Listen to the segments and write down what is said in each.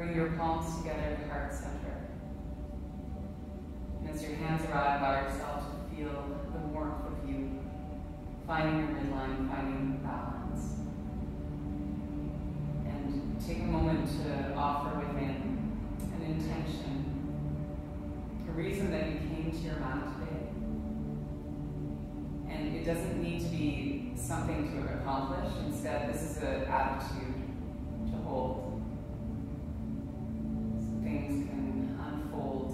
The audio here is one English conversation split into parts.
Bring your palms together to heart center. And as your hands arrive, allow yourself to feel the warmth of you, finding your midline, finding balance. And take a moment to offer within an intention, a reason that you came to your mat today. And it doesn't need to be something to accomplish. Instead, this is an attitude to hold. So things can unfold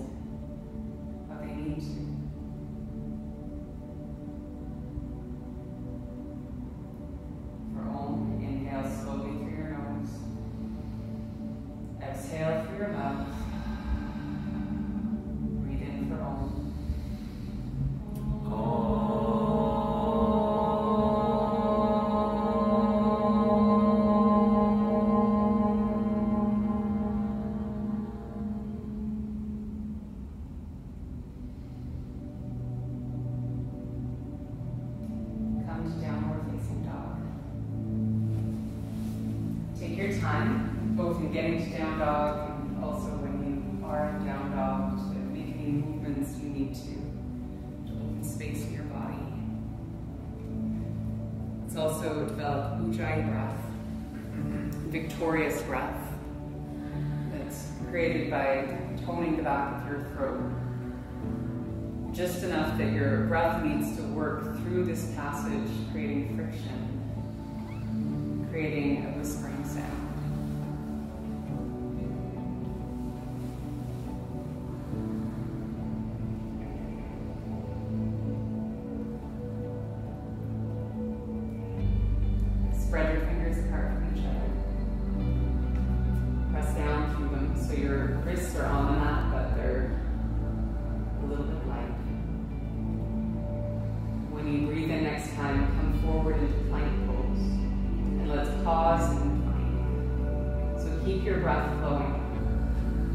how they need to. For Om, inhale slowly through your nose. Exhale through your mouth. Breathe in for Om. Getting to down dog, and also when you are in down dog, to make any movements you need to open space in your body. Let's also develop Ujjayi breath, victorious breath, that's created by toning the back of your throat. Just enough that your breath needs to work through this passage, creating friction, creating a whispering sound. Spread your fingers apart from each other. Press down through them so your wrists are on the mat, but they're a little bit light. When you breathe in next time, come forward into plank pose. And let's pause in plank. So keep your breath flowing.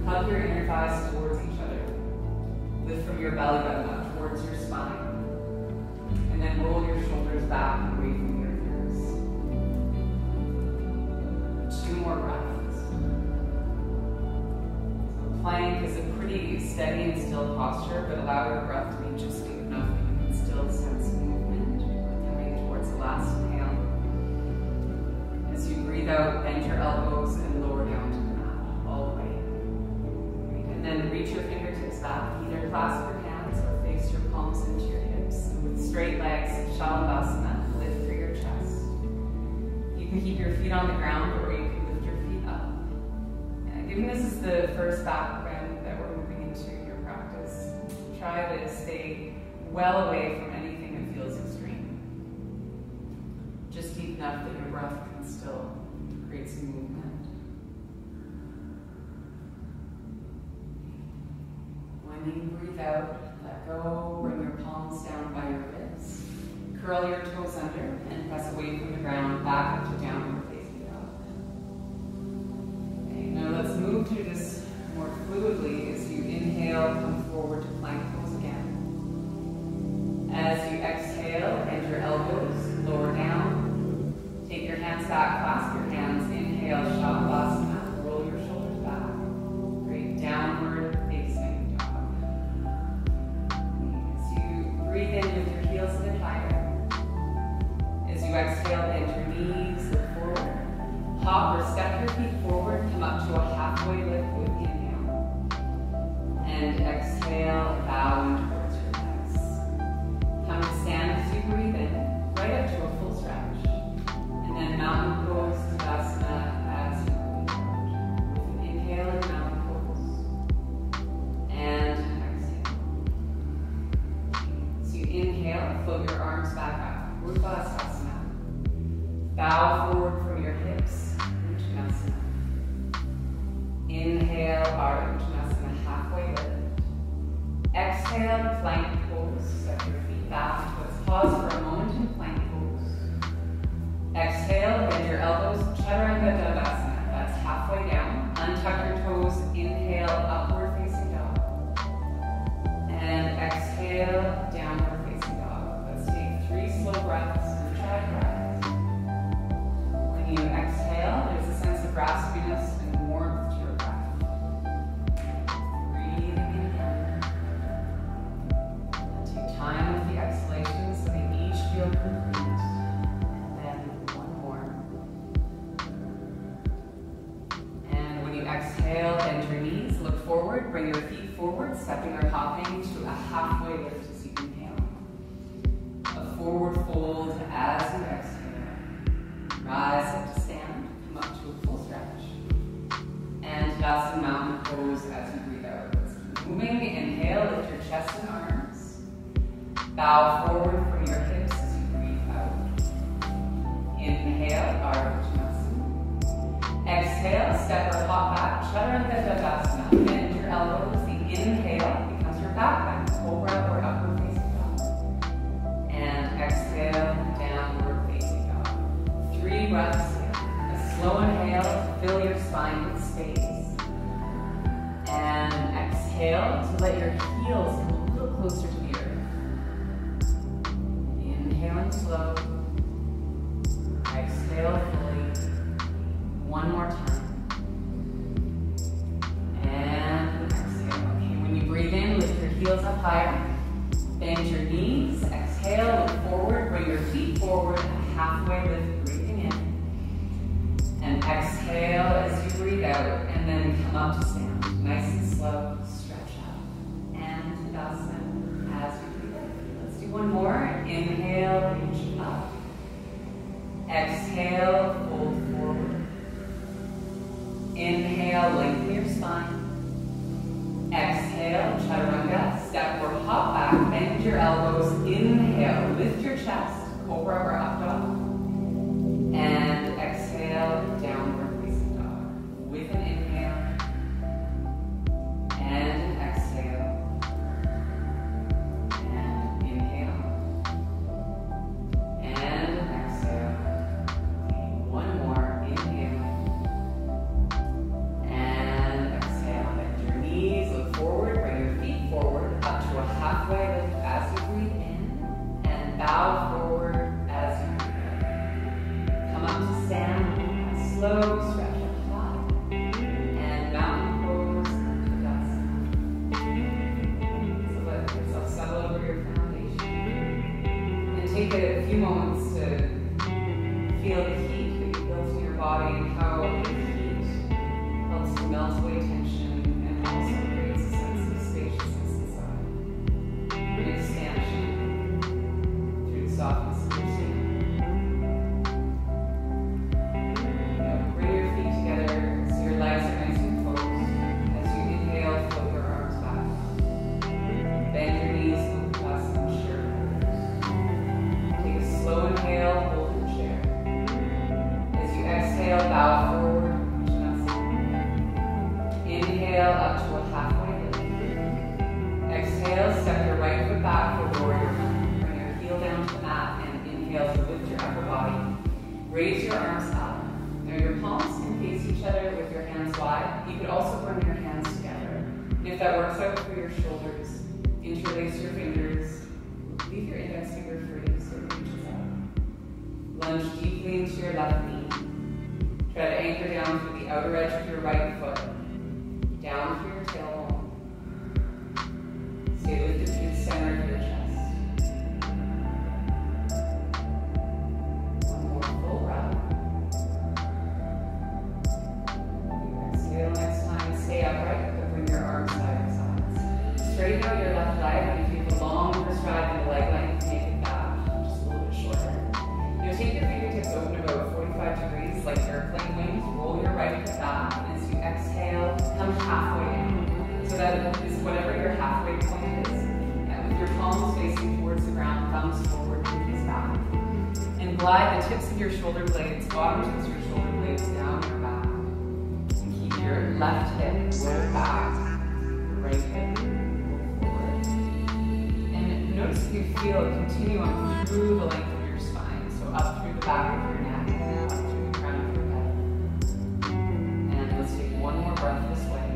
Hug your inner thighs towards each other. Lift from your belly button up towards your spine. And then roll your shoulders back away from your ears. 2 more breaths. So plank is a pretty steady and still posture, but allow your breath to be just deep enough that you can still sense movement coming towards the last inhale. As you breathe out, bend your elbows and lower down to the mat, all the way. And then reach your fingertips back, either clasp your hands or face your palms into your hips. And with straight legs, Shavasana, lift through your chest. You can keep your feet on the ground or you can lift your feet up. And given this is the first back bend that we're moving into your practice, try to stay well away from anything that feels extreme. Just deep enough that your breath can still create some movement. When you breathe out, let go, bring your palms down by your ribs. Curl your toes under and press away from the ground, back up to downward facing dog. Okay, now let's move through this more fluidly as you inhale, come forward to plank pose again. As you exhale, bend your elbows, lower down. Take your hands back, clasp your hands, inhale, Shavasana, roll your shoulders back. Great, downward facing dog. As you breathe in with your heels a bit higher. As you exhale, bend your knees, look forward. Hop or step your feet forward, come up to a halfway lift with the inhale. And exhale, bow in towards your legs. Come to stand as you breathe in, right up to a full stretch. And then mountain pose, Tadasana, as you breathe out. With an inhale in mountain pose. And exhale. As you inhale, float your arms back up. Uttanasana. Bow forward from your hips, Uttanasana. Inhale, our Uttanasana halfway lift. Exhale, plank pose. Step your feet back. Let's pause for a moment in plank pose. Exhale, bend your elbows, Chaturanga Dandasana. That's halfway down. Untuck your toes. Inhale, upward facing dog. And exhale, downward facing dog. Let's take 3 slow breaths and try breath. When you exhale, there's a sense of raspiness and warmth to your breath. you exhale, bend your knees, look forward, bring your feet forward, stepping or hopping to a halfway lift as you inhale. A forward fold as you exhale. Rise up to stand, come up to a full stretch. And Tadasana mountain pose as you breathe out. Let's keep moving. Inhale, lift your chest and arms. Bow forward from your hips as you breathe out. Inhale, Ardha Chandrasana. Exhale, step or hop back, Chaturanga Dandasana. Bend your elbows. The inhale becomes your back bend, cobra or upward facing dog. And exhale, downward facing dog. 3 breaths here. A slow inhale to fill your spine with space. And exhale to let your heels come a little closer to the earth. Inhaling slow. Exhale fully. One more time. And exhale. Okay, when you breathe in, lift your heels up higher. Bend your knees. Exhale, look forward. Bring your feet forward. A halfway lift, breathing in. And exhale as you breathe out. And then come up to stand. Nice and slow. Stretch out. And Tadasana as you breathe out. Let's do one more. Inhale, reach up. Exhale, fold forward. Inhale, lengthen your spine. Exhale, Chaturanga, step or hop back, bend your elbows. Inhale, lift your chest, cobra or up dog. And exhale, downward facing dog. With an inhale and an exhale. And inhale and an exhale. Okay, one more, inhale. Forward, bring your feet forward, up to a halfway lift as you breathe in, and bow forward as you breathe out. Come up to stand, a slow stretch up high, and mountain pose, Tadasana. So let yourself settle over your foundation, and take a few moments to feel the heat that you built in your body, and how the heat helps to melt away tension, and also softness of your skin. Now bring your feet together so your legs are nice and close. As you inhale, float your arms back. Bend your knees, move past some shoulders. Take a slow inhale, hold your chair. As you exhale, bow forward. Inhale up to a halfway lift. Exhale, step your right foot back for warrior one. Down to the mat and inhale to lift your upper body. Raise your arms up. Now your palms can face each other with your hands wide. You could also bring your hands together. And if that works out for your shoulders, interlace your fingers. Leave your index finger free so it reaches out. Lunge deeply into your left knee. Try to anchor down through the outer edge of your right foot. Down through your tailbone. Stay lifted through the center of your chest. Stay upright, but bring your arms side to sides. Straighten out your left leg, and if you have a longer stride in the leg length, make it back just a little bit shorter. Now take your fingertips open about 45 degrees, like airplane wings. Roll your right hip back, and as you exhale, come halfway down. So that is whatever your halfway point is. And with your palms facing towards the ground, thumbs forward, pinkies back. And glide the tips of your shoulder blades, bottom tips of your shoulder blades down your back. Your left hip roll back, your right hip roll forward. And notice if you feel a continuum through the length of your spine. So up through the back of your neck, up through the crown of your head. And let's take one more breath this way.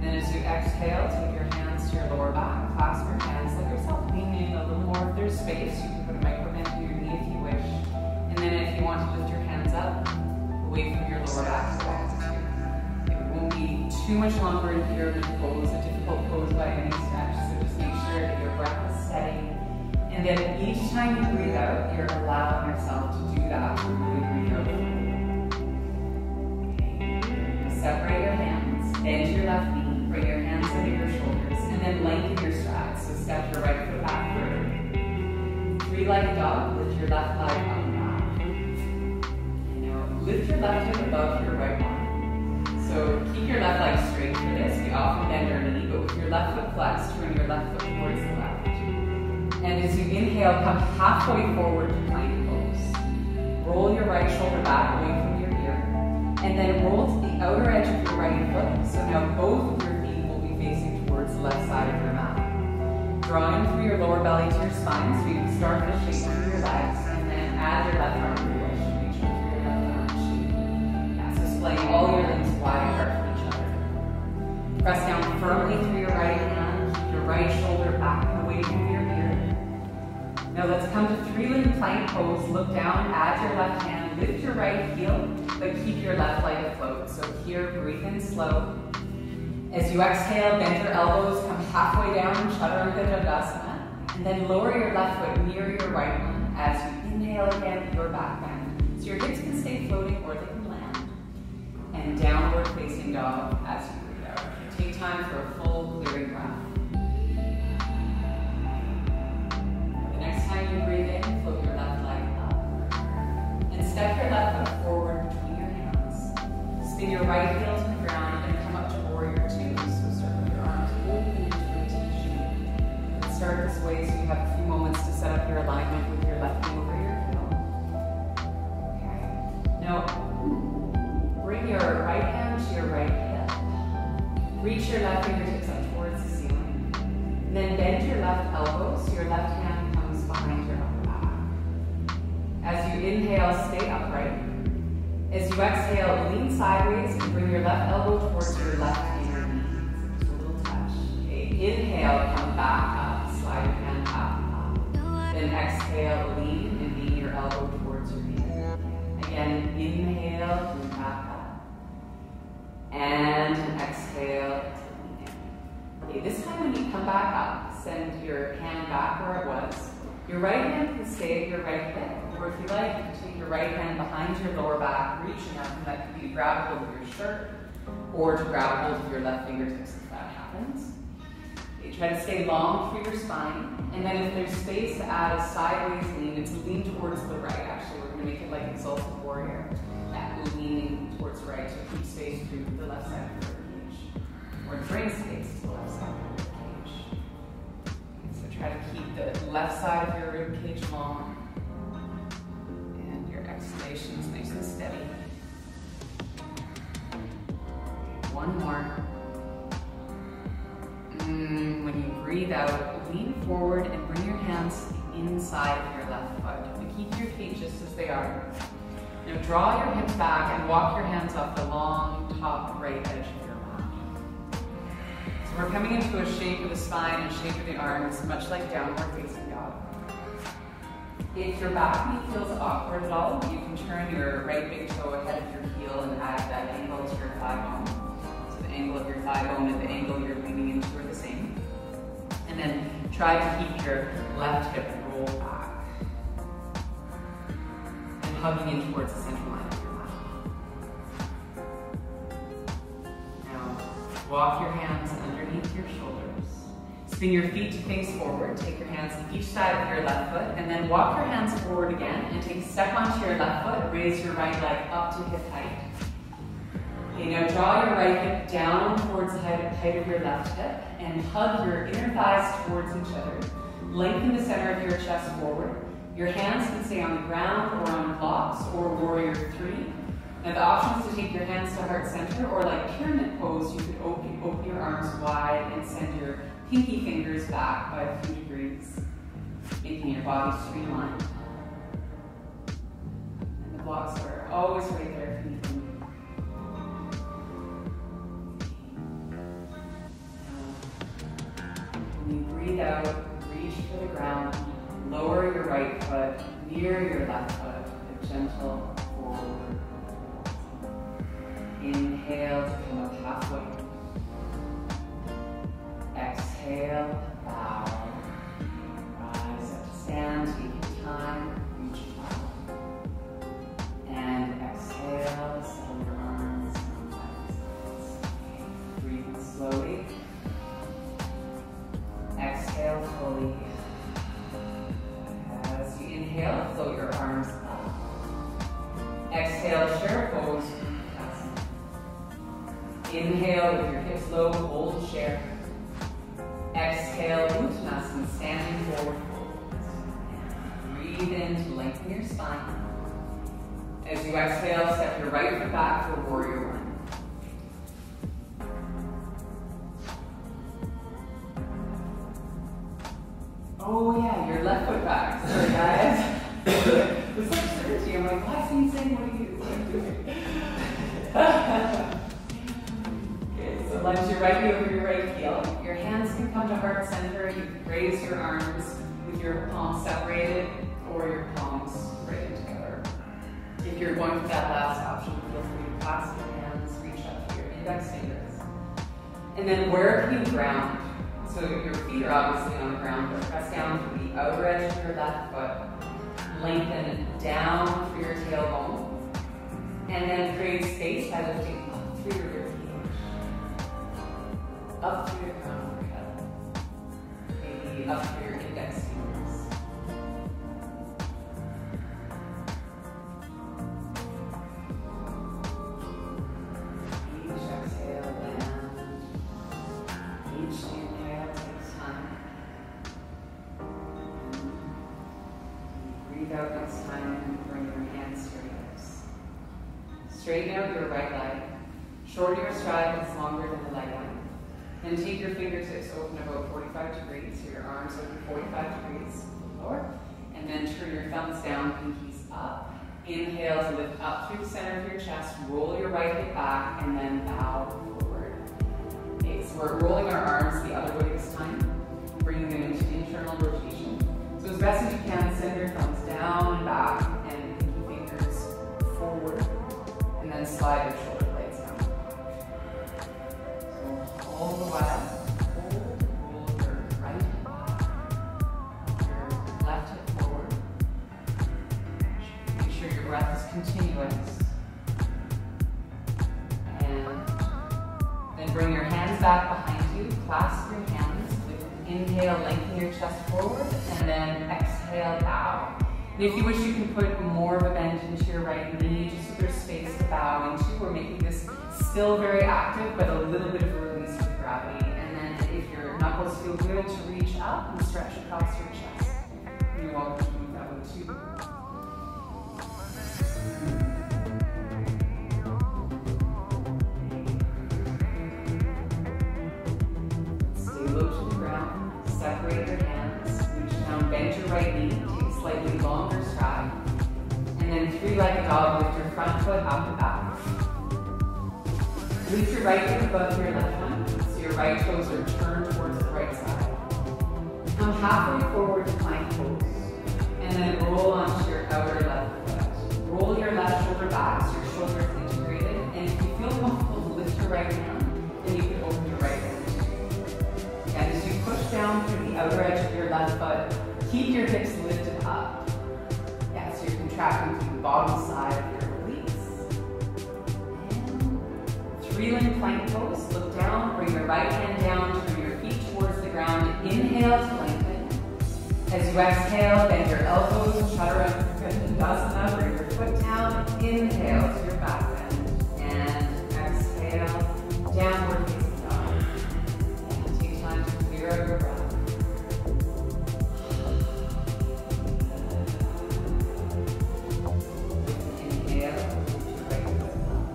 Then as you exhale, take your hands to your lower back, clasp your hands, let yourself lean in a little more. If there's space, you can put a micro bend to your knee if you wish. And then if you want to lift your hands up, away from your lower back. Be too much longer in pyramid pose, a difficult pose by any stretch, so just make sure that your breath is steady. And then each time you breathe out, you're allowing yourself to do that. Really breathe out. Okay. separate your hands, bend your left knee, bring your hands under your shoulders, and then lengthen your stride. So step your right foot back further. Three-legged dog, lift your left leg up and back. And now lift your left hip above your right arm. So keep your left leg straight for this. We often bend our knee, but with your left foot flexed, turn your left foot towards the left. And as you inhale, come halfway forward to plank pose. Roll your right shoulder back away from your ear, and then roll to the outer edge of your right foot. So now both of your feet will be facing towards the left side of your mat. Drawing through your lower belly to your spine, so you can start the shape of your legs, and then add your left arm to your right shoulder, reach into your left arm shape. Yeah, so displaying all your limbs wide apart from each other. Press down firmly through your right hand, keep your right shoulder back and away from your ear. Now let's come to three-limb plank pose. Look down, add your left hand, lift your right heel, but keep your left leg afloat. So here, breathe in slow. As you exhale, bend your elbows, come halfway down, Chaturanga Dandasana, and then lower your left foot near your right one. As you inhale again, your back bend. So your hips can stay floating or they can land. And downward facing dog as you breathe out. Take time for a full clearing breath. Next time you breathe in, float your left leg up. And step your left foot forward between your hands. Spin your right heel to the ground and come up to warrior two. So start with your arms open into a T shape. And start this way so you have a few moments to set up your alignment with your left knee over your heel. Okay. Now, bring your right hand to your right hip. Reach your left fingertips up towards the ceiling. And then bend your left elbow so your left hand behind your upper back. As you inhale, stay upright. As you exhale, lean sideways and bring your left elbow towards your left inner knee. Just a little touch. Okay. Inhale, come back up. Slide your hand up. Then exhale, lean and lean your elbow towards your knee. Again, inhale, move back up. And exhale. Okay, this time when you come back up, send your hand back where it was. Your right hand can stay at your right hip, or if you like, you can take your right hand behind your lower back, reaching up, and that could be to grab hold of your shirt, or to grab hold of your left fingertips if that happens. Okay, try to stay long through your spine, and then if there's space to add a sideways lean, it's lean towards the right, actually. We're going to make it like exalted warrior, leaning towards the right, so keep space through the left side of your cage, or bring space to the left side of your cage. Try to keep the left side of your rib cage long and your exhalations nice and steady. One more. When you breathe out, lean forward and bring your hands inside of your left foot. And keep your feet just as they are. Now draw your hips back and walk your hands up the long top right edge of your mat. So we're coming into a shape of the spine and shape of the arms, much like downward facing dog. If your back knee feels awkward at all, you can turn your right big toe ahead of your heel and add that angle to your thigh bone. So the angle of your thigh bone and the angle you're leaning into are the same. And then try to keep your left hip rolled back. And hugging in towards the center line of your mat. Now, walk your hands underneath your shoulders. Spin your feet to face forward. Take your hands each side of your left foot, and then walk your hands forward again, and take a step onto your left foot. Raise your right leg up to hip height. Okay, now draw your right hip down towards the height of your left hip, and hug your inner thighs towards each other. Lengthen the center of your chest forward. Your hands can stay on the ground or on blocks or warrior three. Now the option is to take your hands to heart center, or like pyramid pose, you could open your arms wide and send your pinky fingers back by a few degrees, making your body streamlined. And the blocks are always right there if you need them. When you breathe out, reach for the ground, lower your right foot near your left foot, a gentle forward. Inhale to come up halfway. Exhale, bow. Rise up to stand, take your time, reach up. And exhale, settle your arms and legs. Inhale with your hips low, hold chair. Exhale, Uttanasana, standing forward. Breathe in to lengthen your spine. As you exhale, step your right foot back for warrior one. Oh yeah, your left foot back. Sorry guys. With such certainty, I'm like, why is he saying what he is doing? Okay, so lunge your right knee over your right heel. Your hands can come to heart center. You can raise your arms with your palms separated or your palms right together. If you're going for that last option, feel free to clasp your hands, reach up to your index fingers. And then where can you ground? So your feet are obviously on the ground, but press down to the outer edge of your left foot. Lengthen down through your tailbone. And then create space by lifting up through your ribcage. Up through your crown of your head. Maybe up through your index fingers. Each exhale, land. Each inhale takes time. Breathe out next time and bring your hands to your hips. Straighten out your right leg. Shorten your stride if it's longer than the leg length. Then take your fingertips open about 45 degrees, so your arms open 45 degrees lower. And then turn your thumbs down, pinkies up. Inhale to lift up through the center of your chest. Roll your right hip back and then bow forward. Okay, so we're rolling our arms the other way this time, bringing them into internal rotation. So as best as you can, send your thumbs down and back and pinky fingers forward. And then slide your shoulder blades down. So all the while, roll your right hip back, your left hip forward. Make sure your breath is continuous. And then bring your hands back behind you, clasp your hands. Inhale, lengthen your chest forward, and then exhale, bow. And if you wish, you can put more of a bend into your right knee, just so there's space to bow into. We're making this still very active, but a little bit of a release with gravity. And then if your knuckles feel good, to reach up and stretch across your chest. You're welcome to move that way too. Separate your hands, reach down, bend your right knee, take a slightly longer stride, and then three-legged dog, lift your front foot up and back. Reach your right hip above your left one, so your right toes are turned towards the right side. Come halfway forward to plank pose, and then roll onto your outer left foot. Roll your left shoulder back, so your shoulder is integrated, and if you feel comfortable to lift your right hand, then you can open your right hand. And as you push down through the outer edge of your left foot, keep your hips lifted up. Yeah, so you're contracting through the bottom side of your release. And three-limb plank pose. Look down, bring your right hand down, turn your feet towards the ground. Inhale to lengthen. As you exhale, bend your elbows, chaturanga dandasana, bring your foot down. Inhale to your back bend. And exhale, downward facing dog. And take time to clear out your breath. Inhale, your right foot up.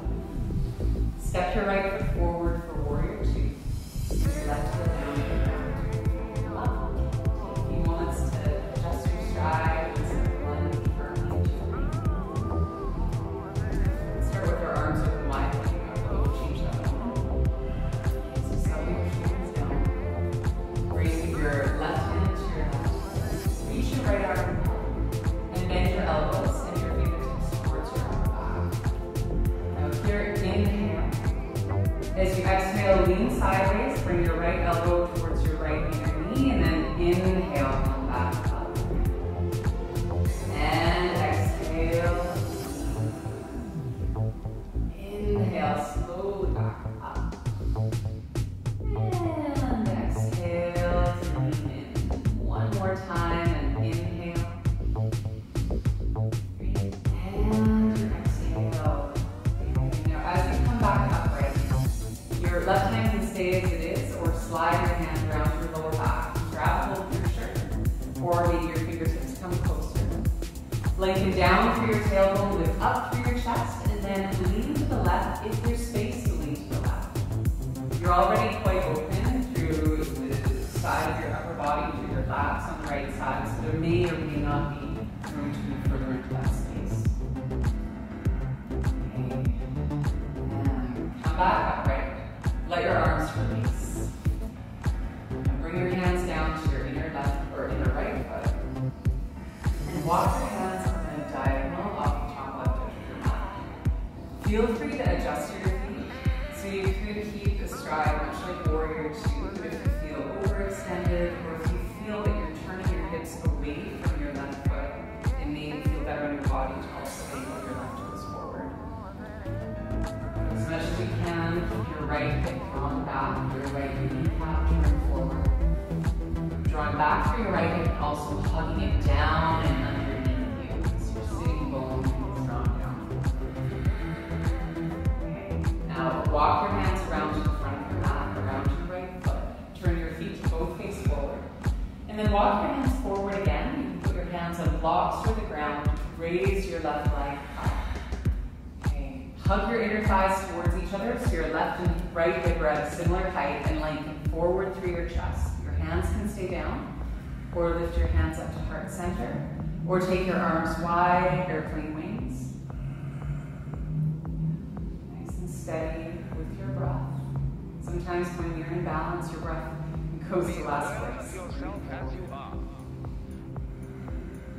Step your right foot forward for warrior two. Your left foot down to the ground. Up. Take a few moments to adjust your stride and lunge firmly into your knee. Start with our arms open wide, looking up low. Change that one. So settle your shoulders down. Bring your left hand to your left. Reach your right arm and bend your elbows and your fingertips towards your upper back. Now here, inhale. As you exhale, lean sideways. Bring your right elbow towards your right inner knee, and then inhale, come back up. And exhale. Inhale, slowly back up. And exhale to lean in. One more time, and inhale. Breathe. And exhale. Now, as you come back upright, your Your left hand can stay as it is, or slide your hand around your lower back. Grab hold of your shirt, or maybe your fingertips come closer. Lengthen down through your tailbone, lift up through your chest, and then lean to the left if there's space to lean to the left. You're already quite open through the side of your upper body, through your lats on the right side, so there may or may not be room to move further into that space. Okay. And come back upright. Let your arms release. And bring your hands down to your inner left or inner right foot. And walk your hands on a diagonal off the top left edge of your mat. Feel free to adjust your feet. So you could keep the stride much like warrior two, but if you feel overextended, or if you feel that you're turning your hips away from your left foot, it may feel better on your body to also angle your left toes forward. As much as you can, keep your right hip drawn back, your right kneecap turned forward. Drawing back through your right hip, also hugging it down and underneath you. So your sitting bone is drawn down. Okay. Now walk your hands around to the front of your mat, around your right foot. Turn your feet to both face forward. And then walk your hands forward again. You can put your hands on blocks or the ground. Raise your left leg up. Okay. Hug your inner thighs towards each other so your left and right hip are at a similar height, and lengthen forward through your chest. Your hands can stay down, or lift your hands up to heart center, or take your arms wide, airplane wings. Nice and steady with your breath. Sometimes when you're in balance, your breath goes to last place. Yourself as you are,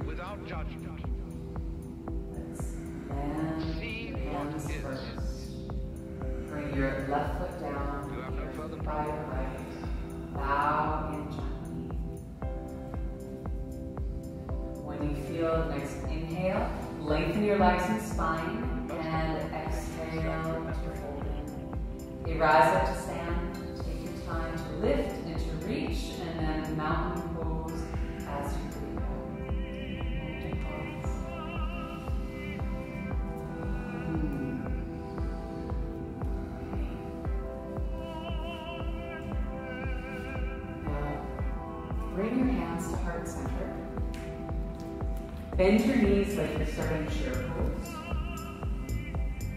without judgment. Let's land your hands first. Bring your left foot down, You have no further by your right. Bow in gently. When you feel a nice inhale, lengthen your legs and spine, and exhale to fold in. Okay, rise up to stand. Take your time to lift and to reach, and then mountain pose as you breathe out. And pause. Bring your hands to heart center. Bend your knees like you're starting chair pose.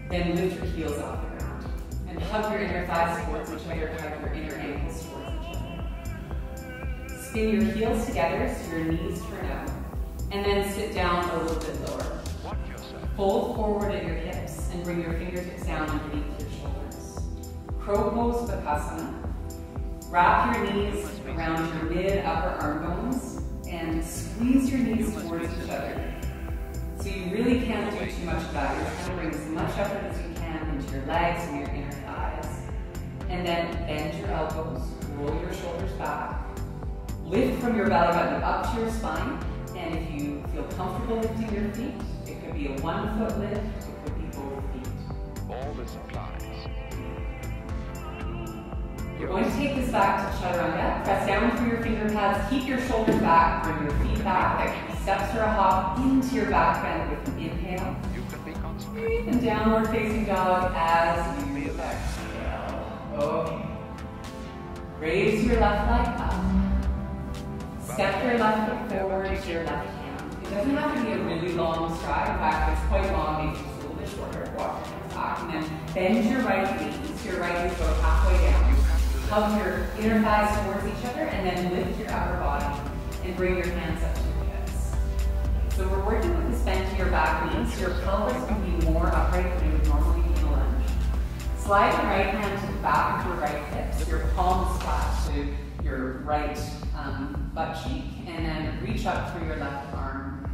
Then lift your heels off the ground. And hug your inner thighs towards each other, hug your inner ankles towards each other. Spin your heels together so your knees turn out. And then sit down a little bit lower. Fold forward at your hips and bring your fingertips down underneath your shoulders. Crow pose Bakasana. Wrap your knees around your mid-upper arm bones and squeeze your knees towards each other. So you really can't do too much of that. You're trying to bring as much effort as you can into your legs and your inner thighs. And then bend your elbows, roll your shoulders back. Lift from your belly button up to your spine. And if you feel comfortable lifting your feet, it could be a 1 foot lift, it could be both feet. All this applies. You're going to take this back to chaturanga. Press down through your finger pads, keep your shoulders back, bring your feet back. That could be steps or a hop into your back bend with an inhale. You can be concentrated. Breathe and downward facing dog as you exhale. Okay. Raise your left leg up. Step your left foot forward to your left hand. It doesn't have to be a really long stride. In fact, if it's quite long, maybe just a little bit shorter. Walk your hands back. And then bend your right knee. So your right knee goes halfway down. Hug your inner thighs towards each other, and then lift your upper body and bring your hands up to your hips. So we're working with this bend to your back knee, so your pelvis can be more upright than it would normally be in a lunge. Slide your right hand to the back of your right hip, so your palms flat to your right butt cheek, and then reach up through your left arm.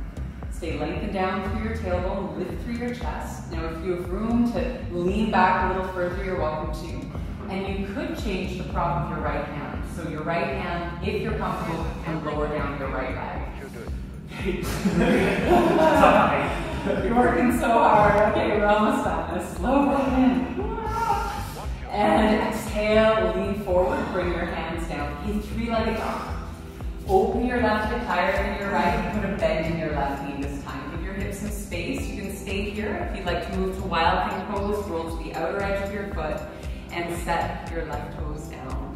Stay lengthened down through your tailbone, lift through your chest. Now if you have room to lean back a little further, you're welcome to. And you could change the prop of your right hand. So your right hand, if you're comfortable, can lower down your right leg. You're working so hard. Okay, we're almost done. Let's slow breath in. And exhale, lean forward, bring your hands down. In three-legged dog. Open your left hip higher than your right. Put a bend in your left knee this time. Give your hips some space. You can stay here. If you'd like to move to wild thing pose, roll to the outer edge of your foot. and set your left toes down.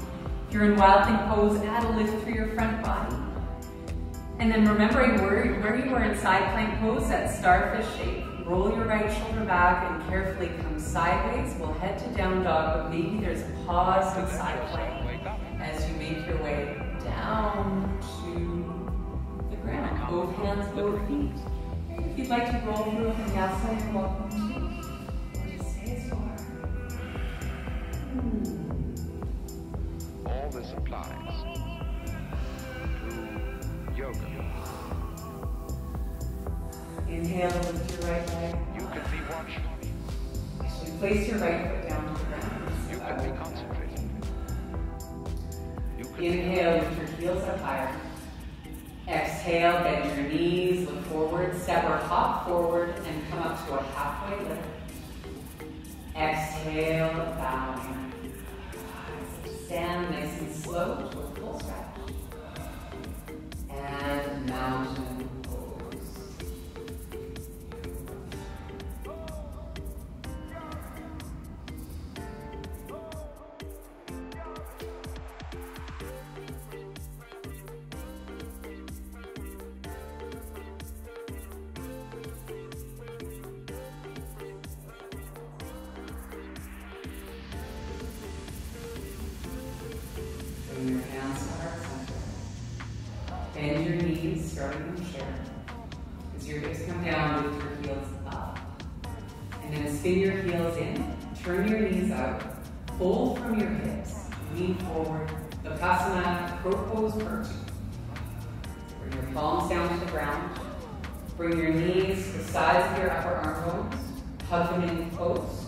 If you're in wild thing pose, add a lift through your front body. And then remembering where you were in side plank pose, that starfish shape. Roll your right shoulder back and carefully come sideways. We'll head to down dog, but maybe there's a pause with side plank as you make your way down to the ground. Both hands, both feet. If you'd like to roll through a vinyasa, you're welcome to. Or just stay as you are. All this applies to yoga. Inhale, lift your right leg. You can be watching. Actually, place your right foot down to the ground. You can be concentrating. You can Inhale, lift your heels up higher. Exhale, bend your knees, look forward, step or hop forward, and come up to a halfway lift. Exhale, bow down. Stand nice and slow to a full stretch. And mountain pose. Bring your hands to heart center. Bend your knees, starting in the chair. As your hips come down, lift your heels up. And then spin your heels in, turn your knees out, fold from your hips, lean forward. Vipassana, crow pose, part 2. Bring your palms down to the ground. Bring your knees to the sides of your upper arm bones. Hug them in close.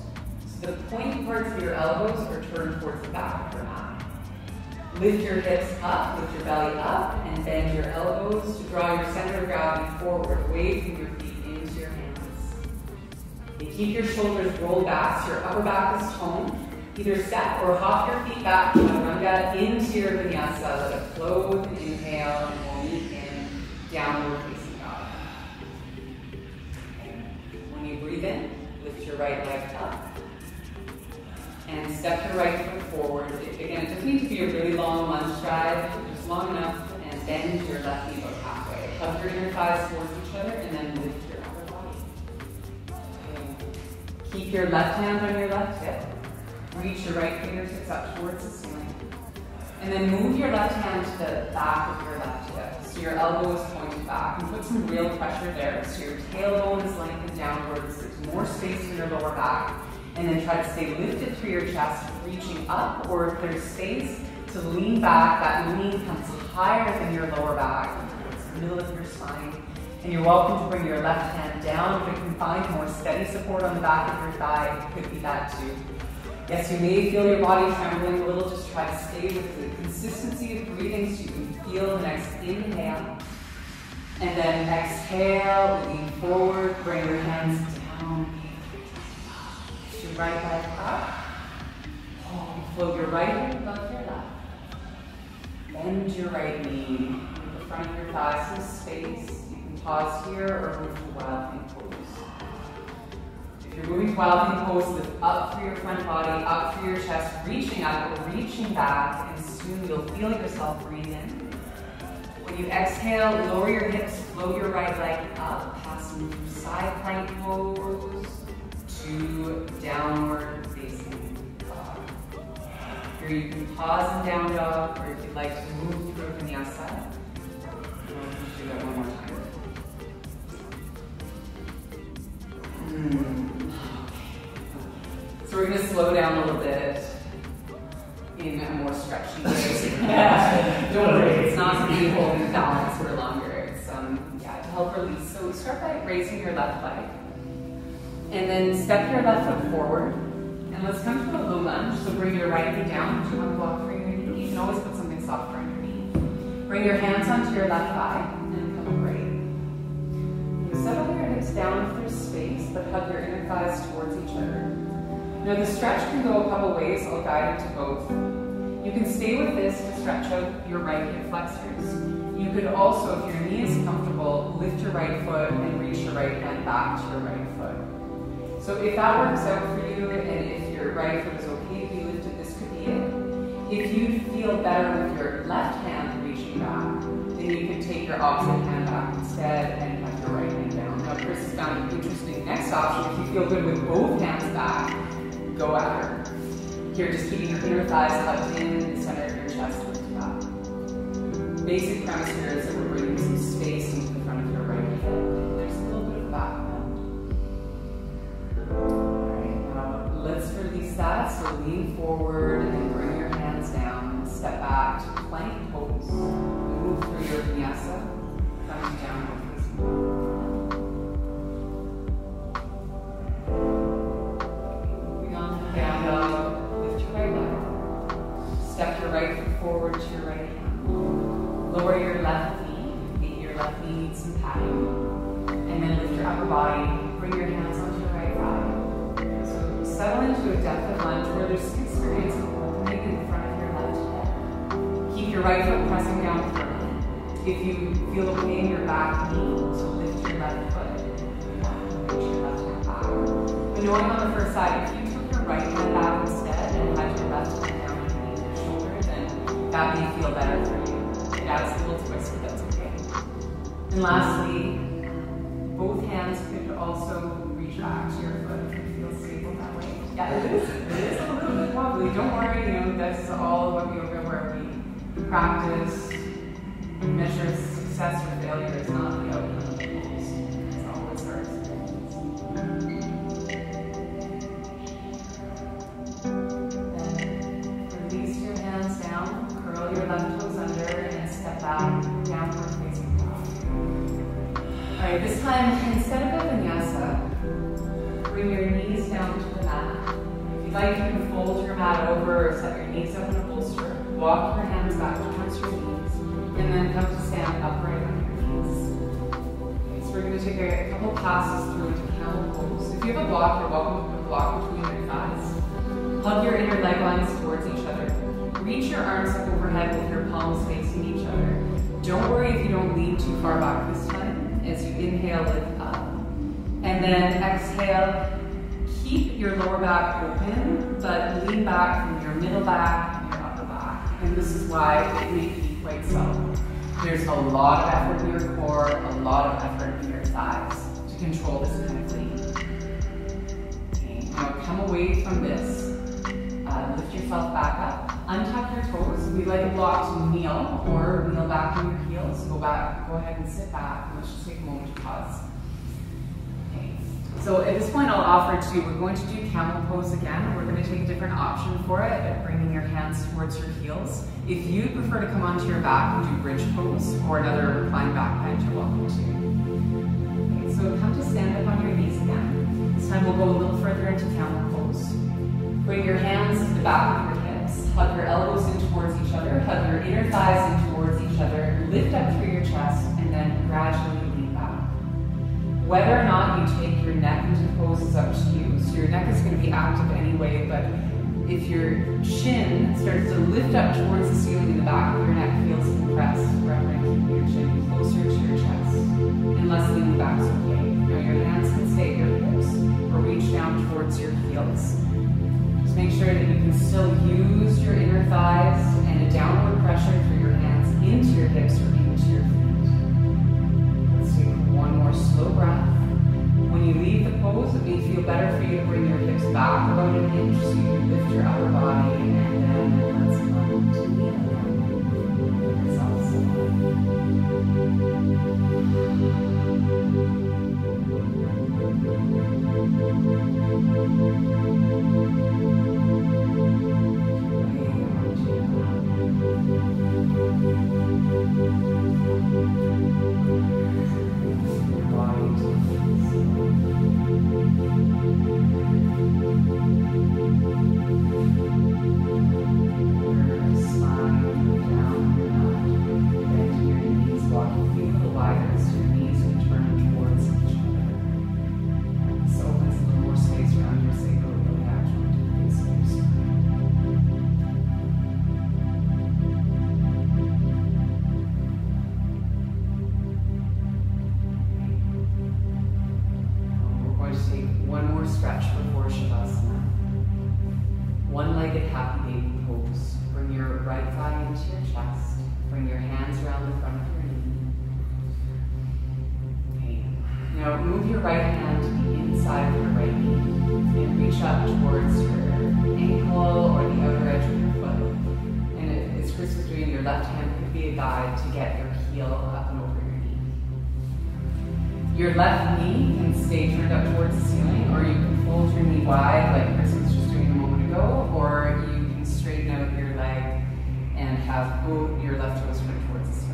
So the pointy parts of your elbows are turned towards the back of your mat. Lift your hips up, lift your belly up, and bend your elbows to draw your center of gravity forward, away from your feet into your hands. You keep your shoulders rolled back so your upper back is toned. Either step or hop your feet back to chaturanga into your vinyasa. Let it flow with an inhale, and we'll meet in downward facing dog. When you breathe in, lift your right leg up. And step your right foot forward. Again, it doesn't need to be a really long lunge stride, just long enough, and bend your left knee about halfway. Hug your inner thighs towards each other, and then lift your upper body. Okay. Keep your left hand on your left hip. Reach your right fingertips up towards the ceiling. And then move your left hand to the back of your left hip, so your elbow is pointed back. And put some real pressure there, so your tailbone is lengthened downwards. There's more space in your lower back. And then try to stay lifted through your chest, reaching up, or if there's space, to lean back. That lean comes higher than your lower back, towards the middle of your spine. And you're welcome to bring your left hand down. If you can find more steady support on the back of your thigh, it could be that too. Yes, you may feel your body trembling a little. Just try to stay with the consistency of breathing so you can feel the next inhale. And then exhale, lean forward, bring your hands down. Your right leg up. Float your right leg above your left. Bend your right knee. With the front of your thigh some space. You can pause here or move to wild thing pose. If you're moving to wild thing pose, lift up through your front body, up through your chest, reaching up or reaching back, and soon you'll feel yourself breathe in. When you exhale, lower your hips, float your right leg up, passing through side plank pose to downward facing dog. Here you can pause in down dog, or if you'd like to move through vinyasa. We'll do that one more time. So we're going to slow down a little bit in a more stretchy way. Don't worry, it's not going to be holding balance for longer. It's to help release. So start by raising your left leg. And then step your left foot forward. And let's come to a low lunge. So bring your right knee down. Do you want to block for your knee? You can always put something softer on your knee. Bring your hands onto your left thigh and come great. You settle your hips down if there's space, but hug your inner thighs towards each other. Now the stretch can go a couple ways. I'll guide you to both. You can stay with this to stretch out your right hip flexors. You could also, if your knee is comfortable, lift your right foot and reach your right hand back to your right foot. So if that works out for you, and if your right foot is okay to be lifted If you feel better with your left hand reaching back, then you can take your opposite hand back instead and have your right hand down. Now, Chris has found an interesting next option. If you feel good with both hands back, go at her. Here, just keeping your inner thighs tucked in, the center of your chest lift back. Basic premise here is that we're bringing some space into the front of your right hip. There's a little bit of back bend. Alright, now let's release that. So lean forward and bring your hands down. Step back to plank pose. Move through your vinyasa, coming down and facing down. Moving on to the down dog. Lift your right leg. Step your right foot forward to your right hand. Lower your left knee. Maybe your left knee needs some padding. And then lift your upper body. Bring your hands onto your right thigh. So settle into a depth of lunge where there's some experience of opening in the front of your left hip. Keep your right foot pressing down firmly. If you feel okay in your back knee, so lift your left foot. Reach your left hand back. But knowing on the first side, if you took your right hand back instead and had your left hand down underneath your shoulder, then that may feel better for you. It adds a little twist, but that's okay. And lastly, both hands could also reach back to your foot if it feels stable that way. Yeah, it is. It is a little bit wobbly. Don't worry, that's all what yoga where we practice, measure success or failure is not the outcome of the goals. It's always our experience. Then release your hands down, curl your left toes under, and step back, downward facing dog. Alright, this time, instead of a vinyasa, bring your knees down to the mat. If you'd like, you can fold your mat over or set your knees up in a bolster. Walk your hands back towards your knees, and then come to stand upright on your knees. Okay, so we're going to take a couple passes through into camel pose. If you have a block, you're welcome to put a block between your thighs. Hug your inner leg lines towards each other. Reach your arms up overhead with your palms facing each other. Don't worry if you don't lean too far back this time. As you inhale, lift up. And then exhale, keep your lower back open, but lean back from your middle back and your upper back. And this is why it may be quite subtle. There's a lot of effort in your core, a lot of effort in your thighs to control this kind of lean. Okay, now come away from this. Lift yourself back up. Untuck your toes. We like a block to kneel or kneel back on your heels. Go ahead and sit back. Let's just take a moment to pause. Okay. So at this point I'll offer to, we're going to do camel pose again. We're going to take a different option for it at bringing your hands towards your heels. If you prefer to come onto your back and do bridge pose or another reclined back bend, you're welcome to. Okay, so come to stand up on your knees again. This time we'll go a little further into camel pose. Bring your hands to the back of your hips. Hug your elbows in towards each other. Hug your inner thighs in towards each other. Lift up through your chest and then gradually lean back. Whether or not you take your neck into pose is up to you. So your neck is going to be active anyway, but if your chin starts to lift up towards the ceiling in the back of your neck feels compressed, remember to keep your chin closer to your chest. And less leaning back is okay. Now your hands can stay at your hips or reach down towards your heels. Make sure that you can still use your inner thighs and a downward pressure through your hands into your hips or into your feet. Let's take one more slow breath. When you leave the pose, it may feel better for you to bring your hips back about an inch so you can lift your upper body, and then let's come to kneel again. That's awesome. move your right hand to the inside of your right knee and reach up towards your ankle or the outer edge of your foot. And as Chris was doing, your left hand could be a guide to get your heel up and over your knee. Your left knee can stay turned up towards the ceiling, or you can fold your knee wide like Chris was just doing a moment ago, or you can straighten out your leg and have both your left toes turned towards the ceiling.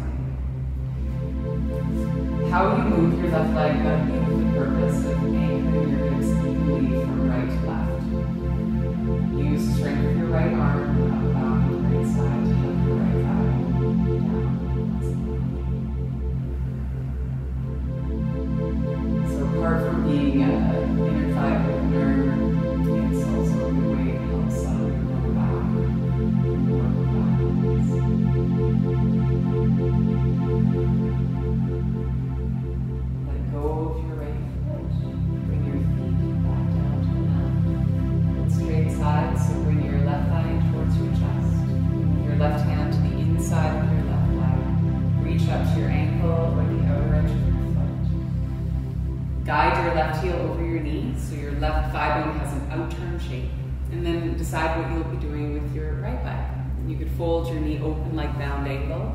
How you move your left leg would be with the purpose of anchoring your hips evenly from right to left. Use the strength of your right arm up down the right side to help your right thigh down. So apart from being an inner thigh opener, it's also a good way to help settle your lower back and work backwards. Let go of your right foot. Bring your feet back down to the mat. Put straight sides, so bring your left thigh towards your chest. Move your left hand to the inside of your left leg. Reach up to your ankle or the outer edge of your foot. Guide your left heel over your knee so your left thigh bone has an outturned shape. And then decide what you'll be doing with your right leg. You could fold your knee open like bound angle,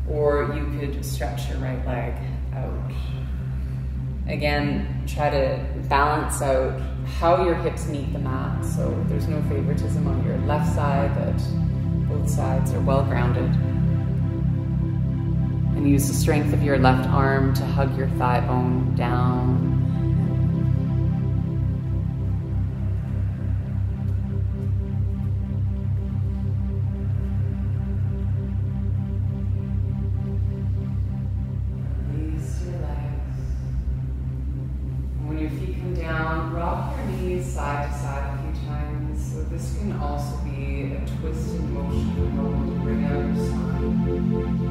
or you could stretch your right leg out. Again, try to balance out how your hips meet the mat, so there's no favoritism on your left side, that both sides are well grounded. And use the strength of your left arm to hug your thigh bone down. Release your legs. And when your feet come down, rock your knees side to side a few times. So this can also be a twisted motion to bring out your spine.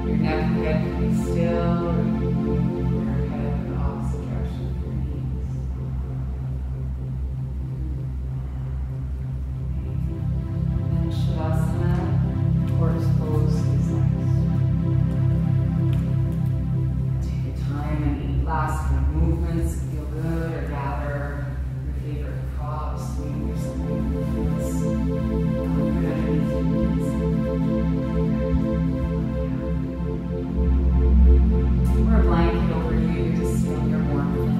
Your neck and head can be still, or you can move your head in the opposite direction of your knees. And then Shavasana, tortoise pose is next. Take your time and any last kind of movements that feel good, or gather your favorite props, maybe or something that feels good underneath your knees. Or a blanket over you to seal your warmth in.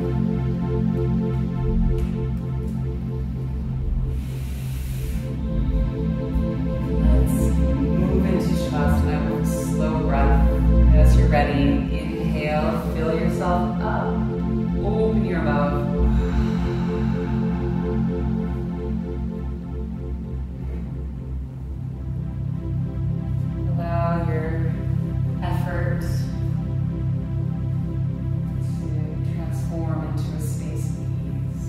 Let's move into Shavasana with slow breath. As you're ready, inhale, fill yourself up, open your mouth. Allow your effort to transform into a space of ease.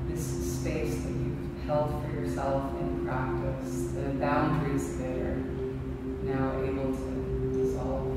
This space that you've held for yourself in practice, the boundaries of it are now able to dissolve.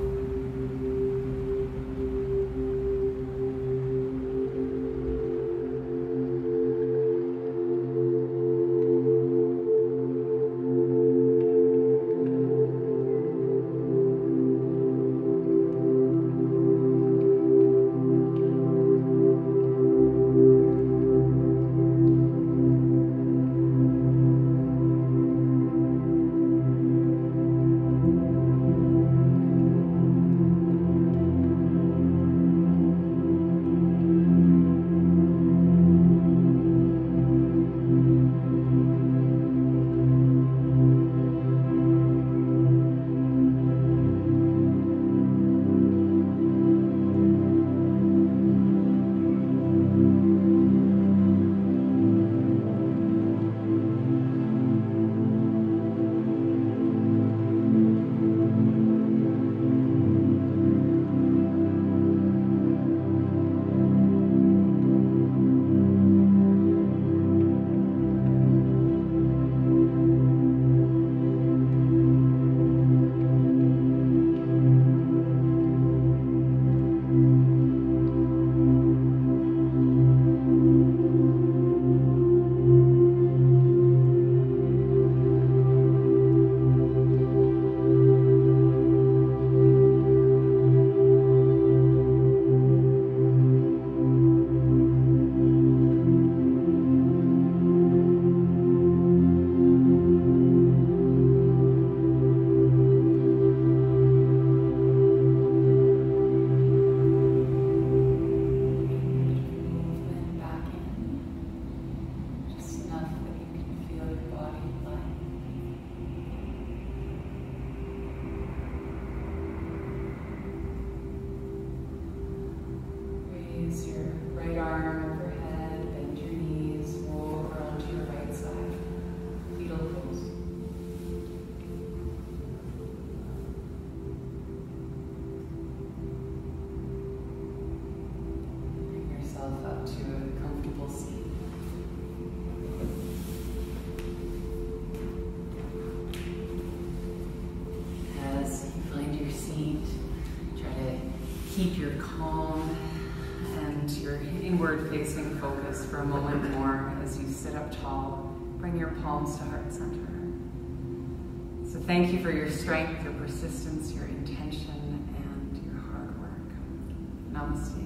forward-facing focus for a moment more as you sit up tall. Bring your palms to heart center. So thank you for your strength, your persistence, your intention, and your hard work. Namaste.